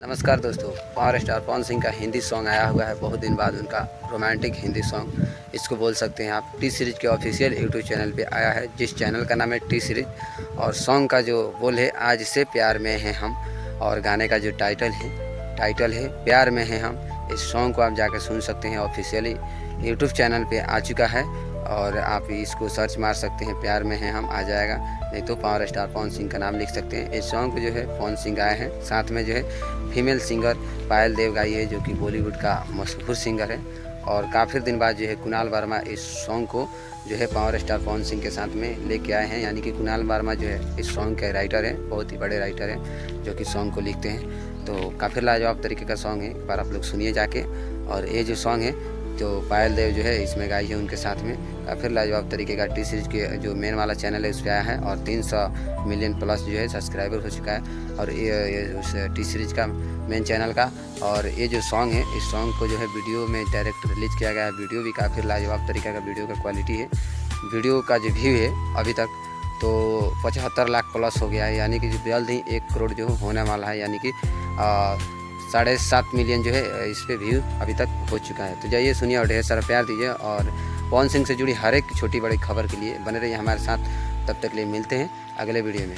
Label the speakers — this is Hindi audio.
Speaker 1: नमस्कार दोस्तों, पावर स्टार पवन सिंह का हिंदी सॉन्ग आया हुआ है। बहुत दिन बाद उनका रोमांटिक हिंदी सॉन्ग, इसको बोल सकते हैं आप, टी सीरीज़ के ऑफिशियल यूट्यूब चैनल पे आया है, जिस चैनल का नाम है टी सीरीज़। और सॉन्ग का जो बोल है, आज से प्यार में हैं हम, और गाने का जो टाइटल है प्यार में हैं हम। इस सॉन्ग को आप जाकर सुन सकते हैं, ऑफिशियली यूट्यूब चैनल पे आ चुका है। और आप इसको सर्च मार सकते हैं, प्यार में हैं हम आ जाएगा, नहीं तो पावर स्टार पवन सिंह का नाम लिख सकते हैं। इस सॉन्ग को जो है पवन सिंह गाए हैं, साथ में जो है फीमेल सिंगर पायल देव गाई है, जो कि बॉलीवुड का मशहूर सिंगर है। और काफ़ी दिन बाद जो है कुणाल वर्मा इस सॉन्ग को जो है पावर स्टार पवन सिंह के साथ में लेके आए हैं। यानी कि कुणाल वर्मा जो है इस सॉन्ग के राइटर हैं, बहुत ही बड़े राइटर हैं जो कि सॉन्ग को लिखते हैं। तो काफ़ी लाजवाब तरीके का सॉन्ग है, एक बार आप लोग सुनिए जाके। और ये जो सॉन्ग है जो पायल देव जो है इसमें गाई है उनके साथ में, काफ़ी लाजवाब तरीके का टी सीरीज़ के जो मेन वाला चैनल है उस पर आया है। और 300 मिलियन प्लस जो है सब्सक्राइबर हो चुका है, और ये उस टी सीरीज़ का मेन चैनल का। और ये जो सॉन्ग है, इस सॉन्ग को जो है वीडियो में डायरेक्ट रिलीज़ किया गया है। वीडियो भी काफ़ी लाजवाब तरीके का वीडियो का क्वालिटी है। वीडियो का जो व्यू है अभी तक तो 75 लाख प्लस हो गया है, यानी कि जो जल्द ही 1 करोड़ जो होने वाला है, यानी कि 7.5 मिलियन जो है इस पे व्यू अभी तक हो चुका है। तो जाइए सुनिए और ढेर सारा प्यार दीजिए। और पवन सिंह से जुड़ी हर एक छोटी बड़ी खबर के लिए बने रहिए हमारे साथ। तब तक के लिए मिलते हैं अगले वीडियो में।